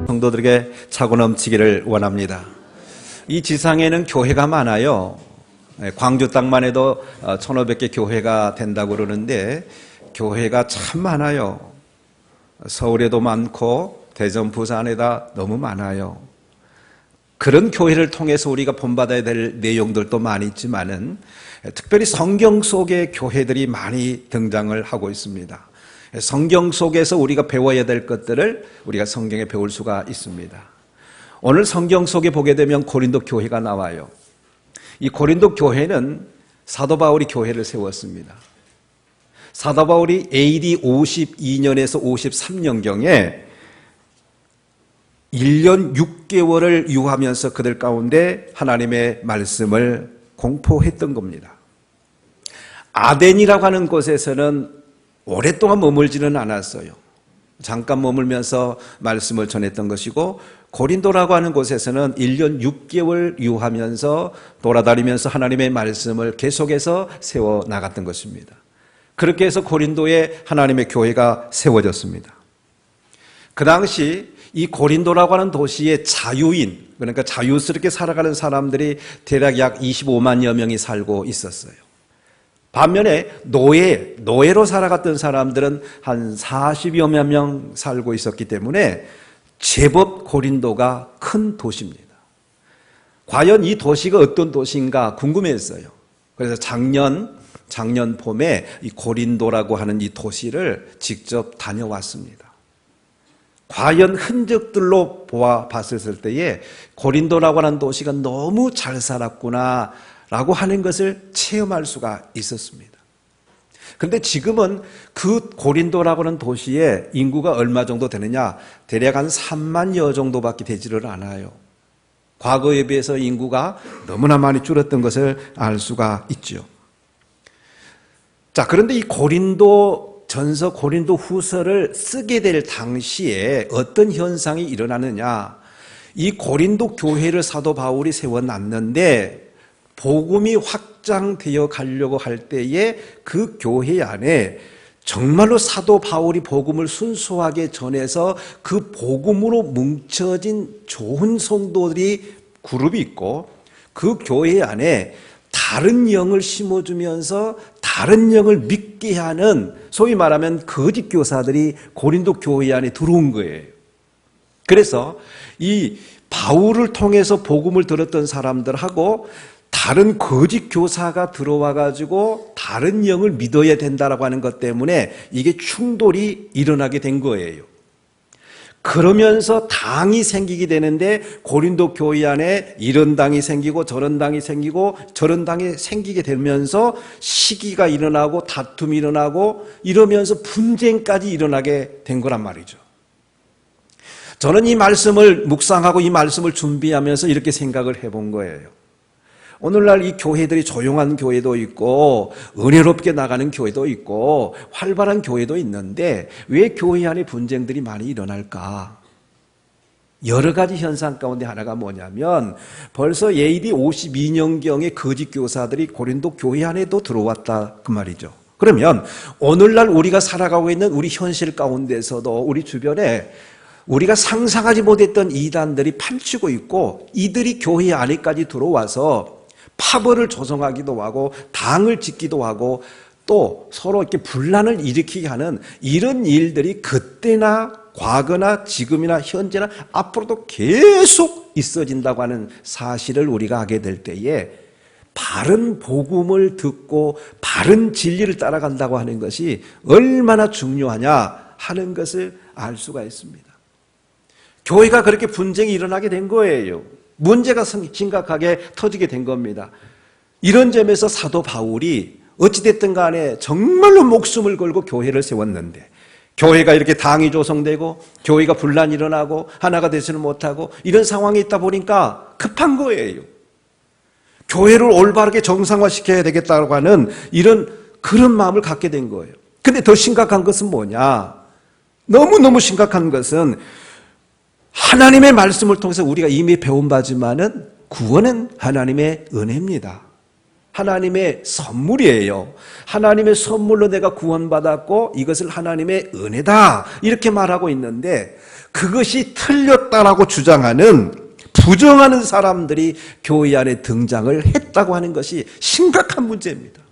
성도들에게 차고 넘치기를 원합니다. 이 지상에는 교회가 많아요. 광주 땅만 해도 1,500개 교회가 된다고 그러는데 교회가 참 많아요. 서울에도 많고 대전, 부산에다 너무 많아요. 그런 교회를 통해서 우리가 본받아야 될 내용들도 많이 있지만은 특별히 성경 속의 교회들이 많이 등장을 하고 있습니다. 성경 속에서 우리가 배워야 될 것들을 우리가 성경에 배울 수가 있습니다. 오늘 성경 속에 보게 되면 고린도 교회가 나와요. 이 고린도 교회는 사도 바울이 교회를 세웠습니다. 사도 바울이 AD 52년에서 53년경에 1년 6개월을 유하면서 그들 가운데 하나님의 말씀을 공포했던 겁니다. 아덴이라고 하는 곳에서는 오랫동안 머물지는 않았어요. 잠깐 머물면서 말씀을 전했던 것이고, 고린도라고 하는 곳에서는 1년 6개월 유하면서 돌아다니면서 하나님의 말씀을 계속해서 세워나갔던 것입니다. 그렇게 해서 고린도에 하나님의 교회가 세워졌습니다. 그 당시 이 고린도라고 하는 도시의 자유인, 그러니까 자유스럽게 살아가는 사람들이 대략 약 25만여 명이 살고 있었어요. 반면에 노예로 살아갔던 사람들은 한 40여 명 살고 있었기 때문에 제법 고린도가 큰 도시입니다. 과연 이 도시가 어떤 도시인가 궁금했어요. 그래서 작년 봄에 이 고린도라고 하는 이 도시를 직접 다녀왔습니다. 과연 흔적들로 봤을 때에 고린도라고 하는 도시가 너무 잘 살았구나 라고 하는 것을 체험할 수가 있었습니다. 그런데 지금은 그 고린도라고 하는 도시의 인구가 얼마 정도 되느냐? 대략 한 3만여 정도밖에 되지를 않아요. 과거에 비해서 인구가 너무나 많이 줄었던 것을 알 수가 있죠. 자, 그런데 이 고린도 전서, 고린도 후서를 쓰게 될 당시에 어떤 현상이 일어나느냐? 이 고린도 교회를 사도 바울이 세워놨는데 복음이 확장되어 가려고 할 때에 그 교회 안에 정말로 사도 바울이 복음을 순수하게 전해서 그 복음으로 뭉쳐진 좋은 성도들이 그룹이 있고, 그 교회 안에 다른 영을 심어주면서 다른 영을 믿게 하는, 소위 말하면 거짓 교사들이 고린도 교회 안에 들어온 거예요. 그래서 이 바울을 통해서 복음을 들었던 사람들하고 다른 거짓 교사가 들어와 가지고 다른 영을 믿어야 된다라고 하는 것 때문에 이게 충돌이 일어나게 된 거예요. 그러면서 당이 생기게 되는데 고린도 교회 안에 이런 당이 생기고 저런 당이 생기고 저런 당이 생기게 되면서 시기가 일어나고 다툼이 일어나고 이러면서 분쟁까지 일어나게 된 거란 말이죠. 저는 이 말씀을 묵상하고 이 말씀을 준비하면서 이렇게 생각을 해본 거예요. 오늘날 이 교회들이 조용한 교회도 있고 은혜롭게 나가는 교회도 있고 활발한 교회도 있는데 왜 교회 안에 분쟁들이 많이 일어날까? 여러 가지 현상 가운데 하나가 뭐냐면 벌써 AD 52년경에 거짓 교사들이 고린도 교회 안에도 들어왔다 그 말이죠. 그러면 오늘날 우리가 살아가고 있는 우리 현실 가운데서도 우리 주변에 우리가 상상하지 못했던 이단들이 펼치고 있고 이들이 교회 안에까지 들어와서 파벌을 조성하기도 하고 당을 짓기도 하고 또 서로 이렇게 분란을 일으키게 하는 이런 일들이 그때나 과거나 지금이나 현재나 앞으로도 계속 있어진다고 하는 사실을 우리가 알게 될 때에 바른 복음을 듣고 바른 진리를 따라간다고 하는 것이 얼마나 중요하냐 하는 것을 알 수가 있습니다. 교회가 그렇게 분쟁이 일어나게 된 거예요. 문제가 심각하게 터지게 된 겁니다. 이런 점에서 사도 바울이 어찌됐든 간에 정말로 목숨을 걸고 교회를 세웠는데 교회가 이렇게 당이 조성되고 교회가 분란이 일어나고 하나가 되지는 못하고 이런 상황이 있다 보니까 급한 거예요. 교회를 올바르게 정상화시켜야 되겠다고 하는 그런 마음을 갖게 된 거예요. 근데 더 심각한 것은 뭐냐? 너무너무 심각한 것은 하나님의 말씀을 통해서 우리가 이미 배운 바지만은 구원은 하나님의 은혜입니다. 하나님의 선물이에요. 하나님의 선물로 내가 구원받았고 이것을 하나님의 은혜다 이렇게 말하고 있는데, 그것이 틀렸다라고 주장하는 부정하는 사람들이 교회 안에 등장을 했다고 하는 것이 심각한 문제입니다.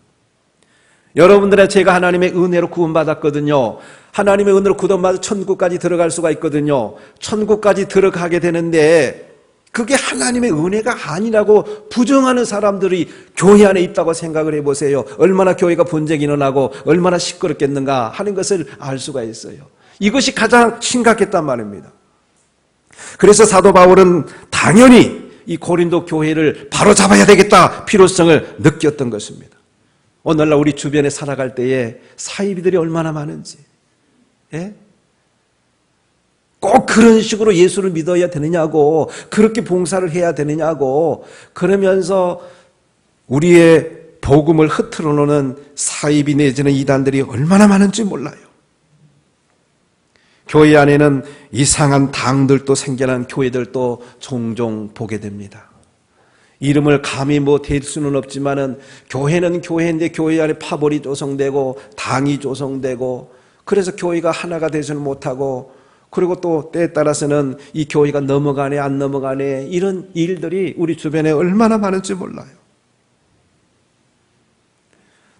여러분들의 제가 하나님의 은혜로 구원받았거든요. 하나님의 은혜로 구원받아 천국까지 들어갈 수가 있거든요. 천국까지 들어가게 되는데 그게 하나님의 은혜가 아니라고 부정하는 사람들이 교회 안에 있다고 생각을 해보세요. 얼마나 교회가 분쟁이 일어나고 얼마나 시끄럽겠는가 하는 것을 알 수가 있어요. 이것이 가장 심각했단 말입니다. 그래서 사도 바울은 당연히 이 고린도 교회를 바로잡아야 되겠다 필요성을 느꼈던 것입니다. 오늘날 우리 주변에 살아갈 때에 사이비들이 얼마나 많은지, 예? 꼭 그런 식으로 예수를 믿어야 되느냐고, 그렇게 봉사를 해야 되느냐고, 그러면서 우리의 복음을 흐트러 놓는 사이비 내지는 이단들이 얼마나 많은지 몰라요. 교회 안에는 이상한 당들도 생겨난 교회들도 종종 보게 됩니다. 이름을 감히 댈 수는 없지만은 교회는 교회인데 교회 안에 파벌이 조성되고 당이 조성되고, 그래서 교회가 하나가 되지는 못하고, 그리고 또 때에 따라서는 이 교회가 넘어가네 안 넘어가네 이런 일들이 우리 주변에 얼마나 많은지 몰라요.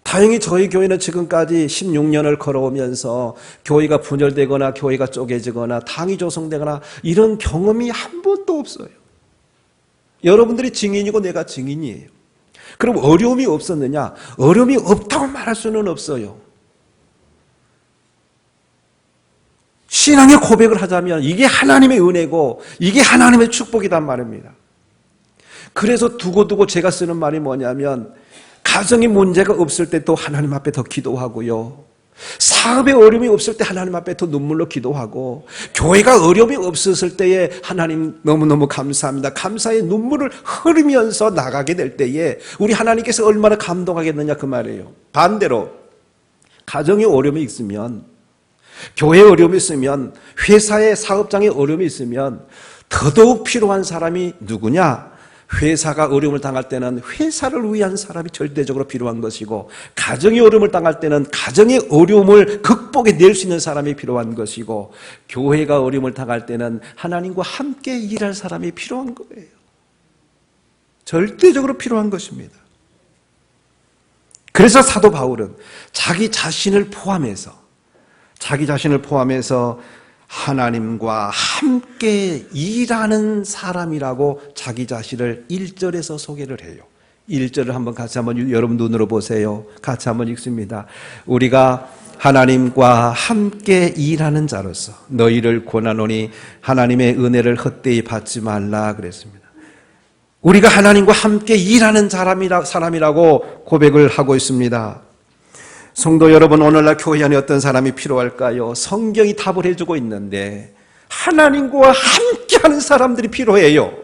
다행히 저희 교회는 지금까지 16년을 걸어오면서 교회가 분열되거나 교회가 쪼개지거나 당이 조성되거나 이런 경험이 한 번도 없어요. 여러분들이 증인이고 내가 증인이에요. 그럼 어려움이 없었느냐? 어려움이 없다고 말할 수는 없어요. 신앙의 고백을 하자면 이게 하나님의 은혜고 이게 하나님의 축복이란 말입니다. 그래서 두고두고 제가 쓰는 말이 뭐냐면, 가정에 문제가 없을 때 또 하나님 앞에 더 기도하고요, 사업에 어려움이 없을 때 하나님 앞에 더 눈물로 기도하고, 교회가 어려움이 없었을 때에 하나님 너무너무 감사합니다, 감사의 눈물을 흐르면서 나가게 될 때에 우리 하나님께서 얼마나 감동하겠느냐 그 말이에요. 반대로 가정에 어려움이 있으면, 교회에 어려움이 있으면, 회사에 사업장에 어려움이 있으면 더더욱 필요한 사람이 누구냐? 회사가 어려움을 당할 때는 회사를 위한 사람이 절대적으로 필요한 것이고, 가정이 어려움을 당할 때는 가정의 어려움을 극복해낼 수 있는 사람이 필요한 것이고, 교회가 어려움을 당할 때는 하나님과 함께 일할 사람이 필요한 거예요. 절대적으로 필요한 것입니다. 그래서 사도 바울은 자기 자신을 포함해서 하나님과 함께 일하는 사람이라고 자기 자신을 1절에서 소개를 해요. 1절을 같이 한번 여러분 눈으로 보세요. 같이 한번 읽습니다. 우리가 하나님과 함께 일하는 자로서 너희를 권하노니 하나님의 은혜를 헛되이 받지 말라 그랬습니다. 우리가 하나님과 함께 일하는 사람이라고 고백을 하고 있습니다. 성도 여러분, 오늘날 교회 안에 어떤 사람이 필요할까요? 성경이 답을 해주고 있는데 하나님과 함께하는 사람들이 필요해요.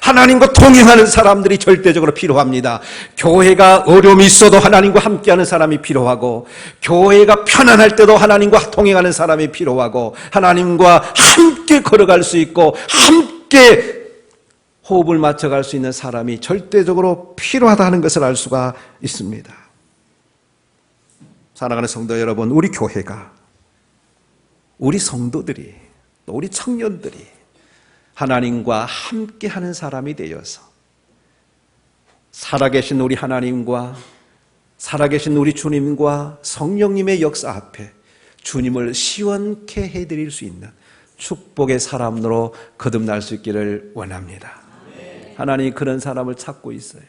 하나님과 동행하는 사람들이 절대적으로 필요합니다. 교회가 어려움이 있어도 하나님과 함께하는 사람이 필요하고, 교회가 편안할 때도 하나님과 동행하는 사람이 필요하고, 하나님과 함께 걸어갈 수 있고 함께 호흡을 맞춰갈 수 있는 사람이 절대적으로 필요하다는 것을 알 수가 있습니다. 사랑하는 성도 여러분, 우리 교회가, 우리 성도들이, 또 우리 청년들이 하나님과 함께하는 사람이 되어서 살아계신 우리 하나님과 살아계신 우리 주님과 성령님의 역사 앞에 주님을 시원케 해드릴 수 있는 축복의 사람으로 거듭날 수 있기를 원합니다. 하나님이 그런 사람을 찾고 있어요.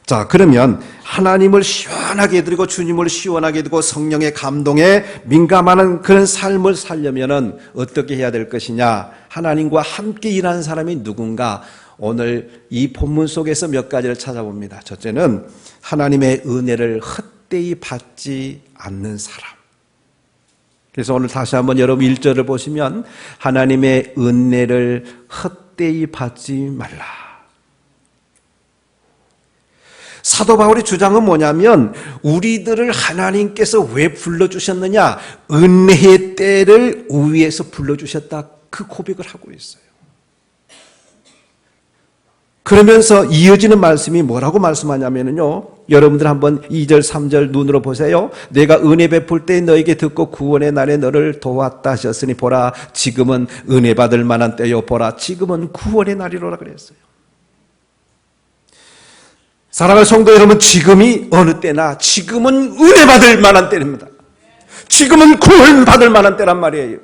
자, 그러면 하나님을 시원하게 해드리고 주님을 시원하게 해드리고 성령의 감동에 민감한 그런 삶을 살려면은 어떻게 해야 될 것이냐? 하나님과 함께 일하는 사람이 누군가? 오늘 이 본문 속에서 몇 가지를 찾아봅니다. 첫째는 하나님의 은혜를 헛되이 받지 않는 사람. 그래서 오늘 다시 한번 여러분 1절을 보시면 하나님의 은혜를 헛되이 받지 말라. 사도 바울의 주장은 뭐냐면, 우리들을 하나님께서 왜 불러주셨느냐? 은혜의 때를 위해서 불러주셨다, 그 고백을 하고 있어요. 그러면서 이어지는 말씀이 뭐라고 말씀하냐면요. 여러분들 한번 2절 3절 눈으로 보세요. 내가 은혜 베풀 때 너에게 듣고 구원의 날에 너를 도왔다 하셨으니 보라 지금은 은혜 받을 만한 때요. 보라 지금은 구원의 날이로라 그랬어요. 사랑하는 성도 여러분, 지금이 어느 때나 지금은 은혜 받을 만한 때입니다. 지금은 구원 받을 만한 때란 말이에요.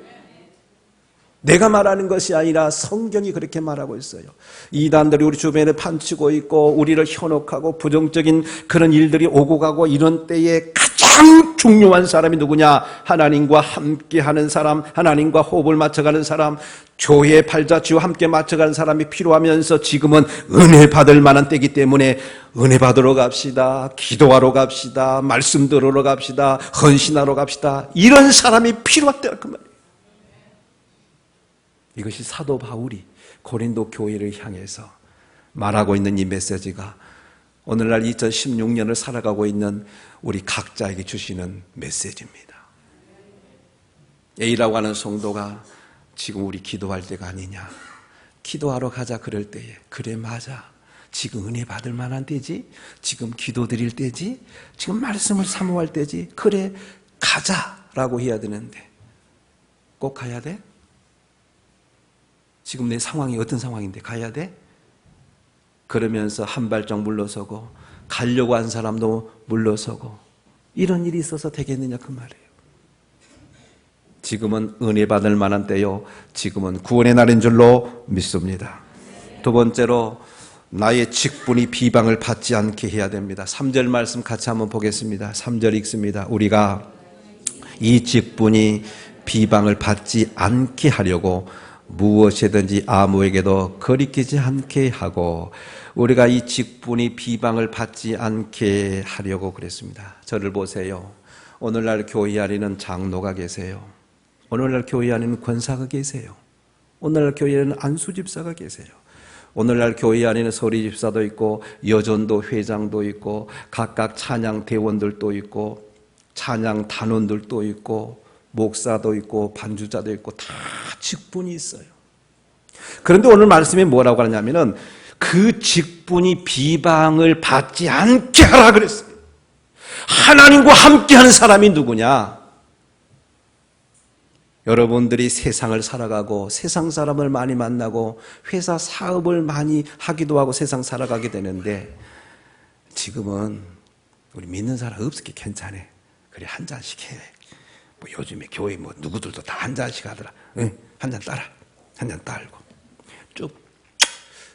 내가 말하는 것이 아니라 성경이 그렇게 말하고 있어요. 이단들이 우리 주변에 판치고 있고 우리를 현혹하고 부정적인 그런 일들이 오고 가고 이런 때에 가장 중요한 사람이 누구냐? 하나님과 함께하는 사람, 하나님과 호흡을 맞춰가는 사람, 교회의 발자취와 함께 맞춰가는 사람이 필요하면서 지금은 은혜 받을 만한 때이기 때문에 은혜 받으러 갑시다. 기도하러 갑시다. 말씀 들으러 갑시다. 헌신하러 갑시다. 이런 사람이 필요한 때라 그 말이에요. 이것이 사도 바울이 고린도 교회를 향해서 말하고 있는 이 메시지가 오늘날 2016년을 살아가고 있는 우리 각자에게 주시는 메시지입니다. A라고 하는 성도가 지금 우리 기도할 때가 아니냐. 기도하러 가자 그럴 때에 그래 맞아. 지금 은혜 받을 만한 때지. 지금 기도 드릴 때지. 지금 말씀을 사모할 때지. 그래 가자라고 해야 되는데 꼭 가야 돼? 지금 내 상황이 어떤 상황인데 가야 돼? 그러면서 한 발짝 물러서고 가려고 한 사람도 물러서고 이런 일이 있어서 되겠느냐 그 말이에요. 지금은 은혜 받을 만한 때요. 지금은 구원의 날인 줄로 믿습니다. 두 번째로 나의 직분이 비방을 받지 않게 해야 됩니다. 3절 말씀 같이 한번 보겠습니다. 3절 읽습니다. 우리가 이 직분이 비방을 받지 않게 하려고 무엇이든지 아무에게도 거리끼지 않게 하고 우리가 이 직분이 비방을 받지 않게 하려고 그랬습니다. 저를 보세요. 오늘날 교회 안에는 장로가 계세요. 오늘날 교회 안에는 권사가 계세요. 오늘날 교회에는 안수집사가 계세요. 오늘날 교회 안에는 서리집사도 있고 여전도 회장도 있고 각각 찬양 대원들도 있고 찬양 단원들도 있고 목사도 있고 반주자도 있고 다 직분이 있어요. 그런데 오늘 말씀이 뭐라고 하냐면은 그 직분이 비방을 받지 않게 하라 그랬어요. 하나님과 함께하는 사람이 누구냐? 여러분들이 세상을 살아가고 세상 사람을 많이 만나고 회사 사업을 많이 하기도 하고 세상 살아가게 되는데 지금은 우리 믿는 사람 없을게 괜찮아. 그래 한 잔씩 해. 뭐 요즘에 교회 뭐 누구들도 다 한 잔씩 하더라. 응, 한 잔 따라. 한 잔 따르고 쭉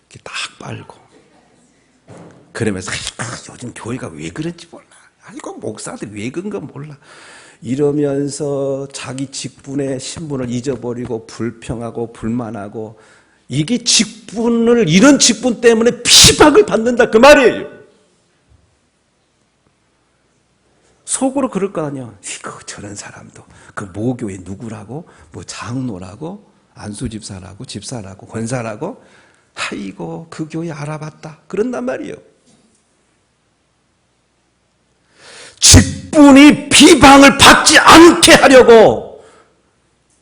이렇게 딱 빨고 그러면서 요즘 교회가 왜 그런지 몰라. 아이고 목사들 왜 그런 건 몰라. 이러면서 자기 직분의 신분을 잊어버리고 불평하고 불만하고 이게 직분을 이런 직분 때문에 피박을 받는다 그 말이에요. 속으로 그럴 거 아니야. 이거 저런 사람도 그 모교회 누구라고 뭐 장로라고 안수집사라고 집사라고 권사라고 아이고 그 교회 알아봤다 그런단 말이에요. 직분이 비방을 받지 않게 하려고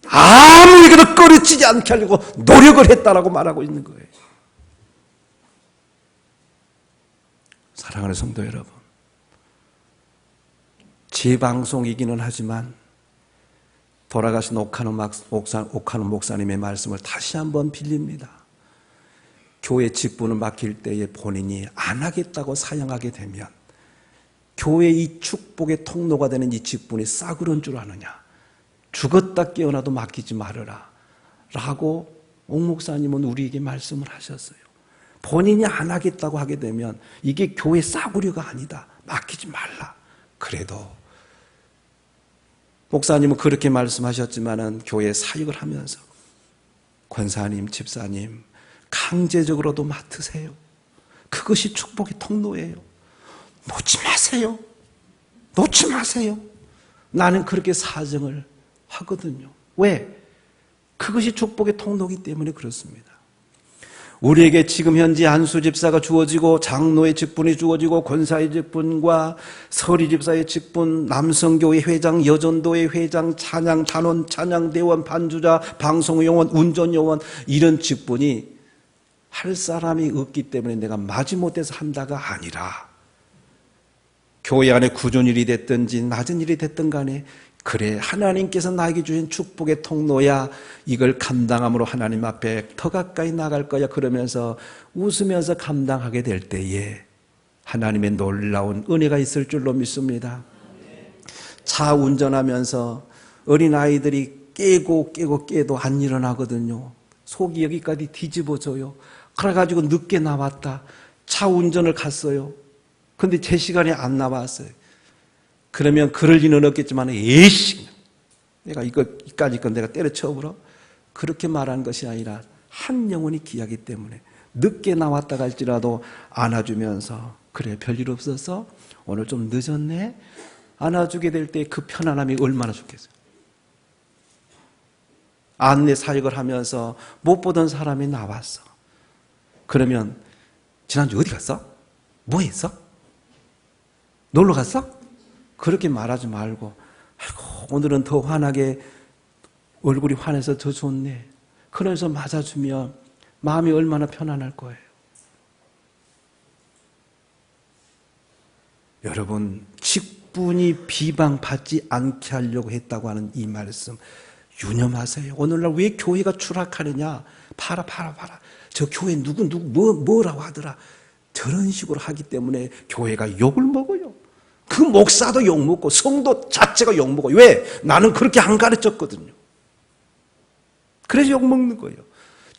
아무에게도 꺼리치지 않게 하려고 노력을 했다라고 말하고 있는 거예요. 사랑하는 성도 여러분, 제 방송이기는 하지만 돌아가신 옥하는 목사님의 말씀을 다시 한번 빌립니다. 교회 직분을 맡길 때에 본인이 안 하겠다고 사양하게 되면 교회 이 축복의 통로가 되는 이 직분이 싸구려인 줄 아느냐. 죽었다 깨어나도 맡기지 말아라 라고 옥 목사님은 우리에게 말씀을 하셨어요. 본인이 안 하겠다고 하게 되면 이게 교회 싸구려가 아니다. 맡기지 말라. 그래도 목사님은 그렇게 말씀하셨지만은 교회 사역을 하면서 권사님, 집사님 강제적으로도 맡으세요. 그것이 축복의 통로예요. 놓지 마세요. 놓지 마세요. 나는 그렇게 사정을 하거든요. 왜? 그것이 축복의 통로이기 때문에 그렇습니다. 우리에게 지금 현재 안수집사가 주어지고 장로의 직분이 주어지고 권사의 직분과 서리집사의 직분, 남성교회 회장, 여전도의 회장, 찬양 단원, 찬양대원, 반주자, 방송요원, 운전요원 이런 직분이 할 사람이 없기 때문에 내가 마지못해서 한다가 아니라 교회 안에 굳은 일이 됐든지 낮은 일이 됐든 간에 그래 하나님께서 나에게 주신 축복의 통로야 이걸 감당함으로 하나님 앞에 더 가까이 나갈 거야 그러면서 웃으면서 감당하게 될 때에 하나님의 놀라운 은혜가 있을 줄로 믿습니다. 차 운전하면서 어린아이들이 깨도 안 일어나거든요. 속이 여기까지 뒤집어져요. 그래가지고 늦게 나왔다. 차 운전을 갔어요. 근데 제 시간에 안 나왔어요. 그러면 그럴 리는 없겠지만 에이씨 내가 이까지 건 내가 때려쳐버려 그렇게 말하는 것이 아니라 한 영혼이 귀하기 때문에 늦게 나왔다 할지라도 안아주면서 그래 별일 없어서 오늘 좀 늦었네 안아주게 될 때 그 편안함이 얼마나 좋겠어요. 안내 사역을 하면서 못 보던 사람이 나왔어. 그러면 지난주 어디 갔어? 뭐 했어? 놀러 갔어? 그렇게 말하지 말고 아이고 오늘은 더 환하게 얼굴이 환해서 더 좋네. 그러면서 맞아주면 마음이 얼마나 편안할 거예요. 여러분 직분이 비방받지 않게 하려고 했다고 하는 이 말씀 유념하세요. 오늘날 왜 교회가 추락하느냐. 봐라. 저 교회 누구 뭐라고 하더라. 저런 식으로 하기 때문에 교회가 욕을 먹어요. 그 목사도 욕먹고 성도 자체가 욕먹어요. 왜? 나는 그렇게 안 가르쳤거든요. 그래서 욕먹는 거예요.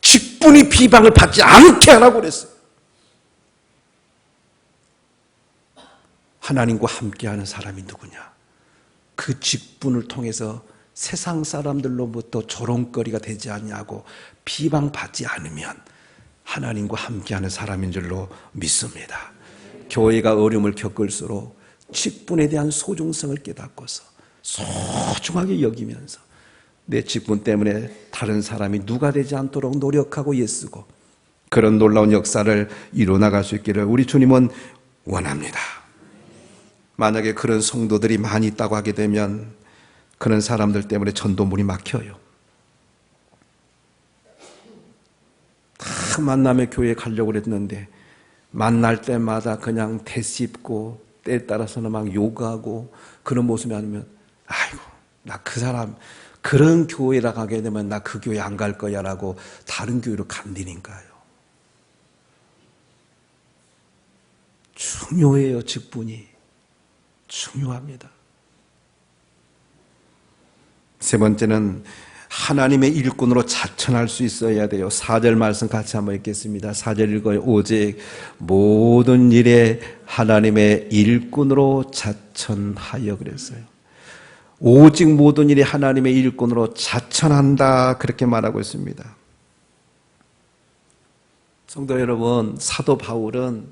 직분이 비방을 받지 않게 하라고 그랬어요. 하나님과 함께하는 사람이 누구냐? 그 직분을 통해서 세상 사람들로부터 조롱거리가 되지 않냐고 비방받지 않으면 하나님과 함께하는 사람인 줄로 믿습니다. 교회가 어려움을 겪을수록 직분에 대한 소중성을 깨닫고서 소중하게 여기면서 내 직분 때문에 다른 사람이 누가 되지 않도록 노력하고 애쓰고 그런 놀라운 역사를 이루어나갈 수 있기를 우리 주님은 원합니다. 만약에 그런 성도들이 많이 있다고 하게 되면 그런 사람들 때문에 전도문이 막혀요. 다 만남의 교회에 가려고 그랬는데 만날 때마다 그냥 대씹고 때에 따라서는 막 욕하고 그런 모습이 아니면 아이고 나 그 사람 그런 교회라 가게 되면 나 그 교회 안 갈 거야 라고 다른 교회로 간다니까요. 중요해요. 직분이 중요합니다. 세 번째는 하나님의 일꾼으로 자천할 수 있어야 돼요. 4절 말씀 같이 한번 읽겠습니다. 4절 읽어요. 오직 모든 일에 하나님의 일꾼으로 자천하여 그랬어요. 오직 모든 일에 하나님의 일꾼으로 자천한다 그렇게 말하고 있습니다. 성도 여러분, 사도 바울은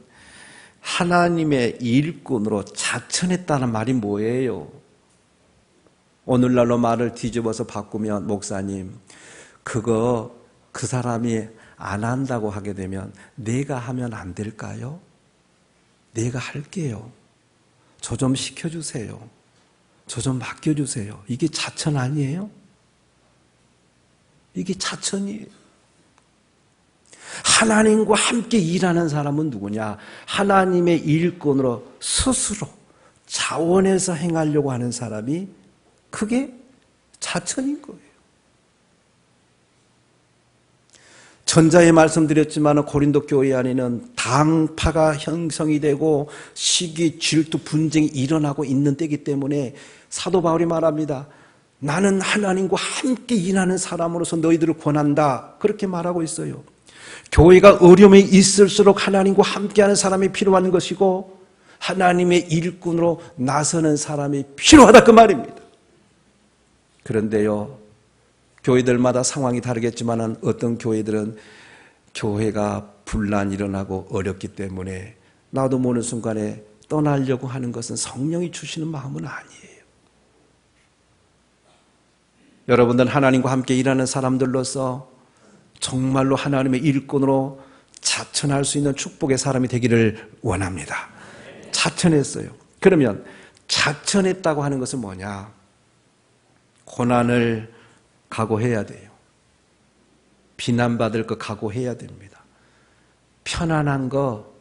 하나님의 일꾼으로 자천했다는 말이 뭐예요? 오늘날로 말을 뒤집어서 바꾸면 목사님 그 사람이 안 한다고 하게 되면 내가 하면 안 될까요? 내가 할게요. 저 좀 시켜주세요. 저 좀 맡겨주세요. 이게 자천 아니에요? 이게 자천이에요. 하나님과 함께 일하는 사람은 누구냐? 하나님의 일꾼으로 스스로 자원해서 행하려고 하는 사람이 그게 자천인 거예요. 전자에 말씀드렸지만 고린도 교회 안에는 당파가 형성이 되고 시기, 질투, 분쟁이 일어나고 있는 때이기 때문에 사도 바울이 말합니다. 나는 하나님과 함께 일하는 사람으로서 너희들을 권한다. 그렇게 말하고 있어요. 교회가 어려움이 있을수록 하나님과 함께하는 사람이 필요한 것이고 하나님의 일꾼으로 나서는 사람이 필요하다 그 말입니다. 그런데요, 교회들마다 상황이 다르겠지만 어떤 교회들은 교회가 분란이 일어나고 어렵기 때문에 나도 모르는 순간에 떠나려고 하는 것은 성령이 주시는 마음은 아니에요. 여러분들 하나님과 함께 일하는 사람들로서 정말로 하나님의 일꾼으로 자천할 수 있는 축복의 사람이 되기를 원합니다. 자천했어요. 그러면 자천했다고 하는 것은 뭐냐? 고난을 각오해야 돼요. 비난받을 거 각오해야 됩니다. 편안한 거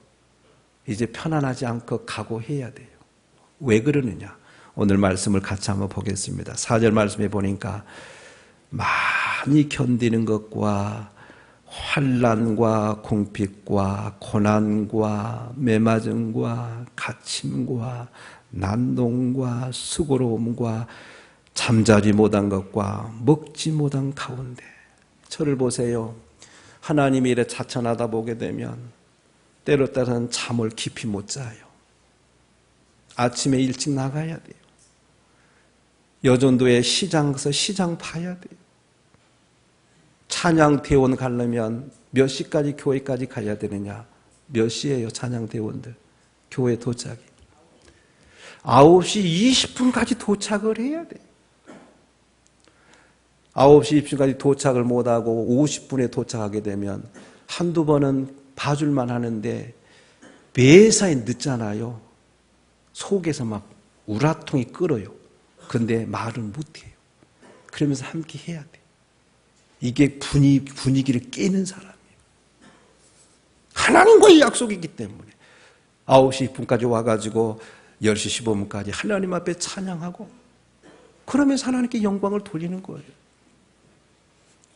이제 편안하지 않고 각오해야 돼요. 왜 그러느냐? 오늘 말씀을 같이 한번 보겠습니다. 4절 말씀에 보니까 많이 견디는 것과 환난과 궁핍과 고난과 매맞음과 갇힘과 난동과 수고로움과 잠자지 못한 것과 먹지 못한 가운데 저를 보세요. 하나님이 이래 자천하다 보게 되면 때로 따라서는 잠을 깊이 못 자요. 아침에 일찍 나가야 돼요. 여전도에 시장 가서 시장 봐야 돼요. 찬양대원 가려면 몇 시까지 교회까지 가야 되느냐? 몇 시예요, 찬양대원들? 교회 도착이. 9시 20분까지 도착을 해야 돼요. 9시 20분까지 도착을 못하고 50분에 도착하게 되면 한두 번은 봐줄만 하는데 매사에 늦잖아요. 속에서 막 우라통이 끓어요. 근데 말을 못해요. 그러면서 함께 해야 돼요. 이게 분위기를 깨는 사람이에요. 하나님과의 약속이기 때문에 9시 10분까지 와가지고 10시 15분까지 하나님 앞에 찬양하고 그러면서 하나님께 영광을 돌리는 거예요.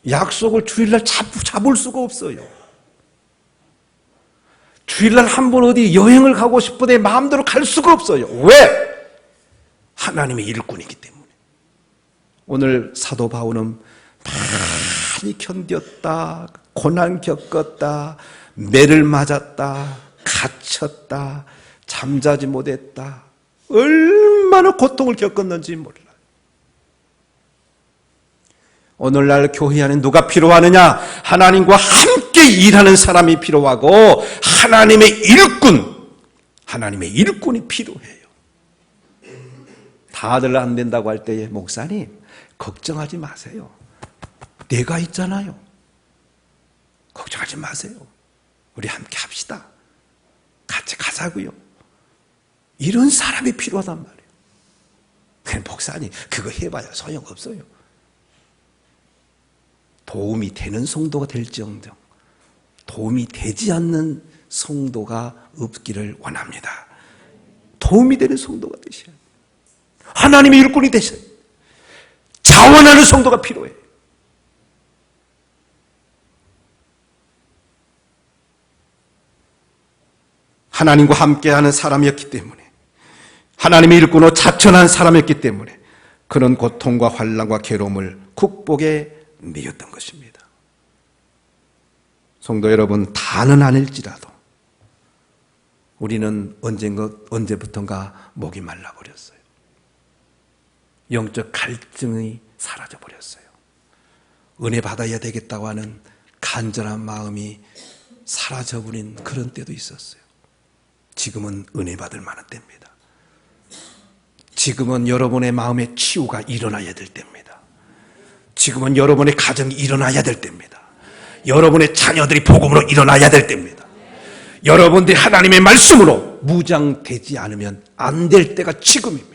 약속을 주일날 잡을 수가 없어요. 주일날 한 번 어디 여행을 가고 싶은데 마음대로 갈 수가 없어요. 왜? 하나님의 일꾼이기 때문에. 오늘 사도 바울은 많이 견뎠다, 고난 겪었다, 매를 맞았다, 갇혔다, 잠자지 못했다. 얼마나 고통을 겪었는지 몰라요. 오늘날 교회 안에 누가 필요하느냐? 하나님과 함께 일하는 사람이 필요하고 하나님의 일꾼이 필요해요. 다들 안 된다고 할 때에 목사님 걱정하지 마세요. 내가 있잖아요. 걱정하지 마세요. 우리 함께 합시다. 같이 가자고요. 이런 사람이 필요하단 말이에요. 그냥 목사님 그거 해봐야 소용없어요. 도움이 되는 성도가 될지언정 도움이 되지 않는 성도가 없기를 원합니다. 도움이 되는 성도가 되셔야 돼요. 하나님의 일꾼이 되셔야 돼요. 자원하는 성도가 필요해요. 하나님과 함께하는 사람이었기 때문에 하나님의 일꾼으로 자천한 사람이었기 때문에 그런 고통과 환난과 괴로움을 극복해 내었던 것입니다. 성도 여러분, 다는 아닐지라도 우리는 언제부턴가 목이 말라버렸어요. 영적 갈증이 사라져버렸어요. 은혜 받아야 되겠다고 하는 간절한 마음이 사라져버린 그런 때도 있었어요. 지금은 은혜 받을 만한 때입니다. 지금은 여러분의 마음의 치유가 일어나야 될 때입니다. 지금은 여러분의 가정이 일어나야 될 때입니다. 여러분의 자녀들이 복음으로 일어나야 될 때입니다. 여러분들이 하나님의 말씀으로 무장되지 않으면 안 될 때가 지금입니다.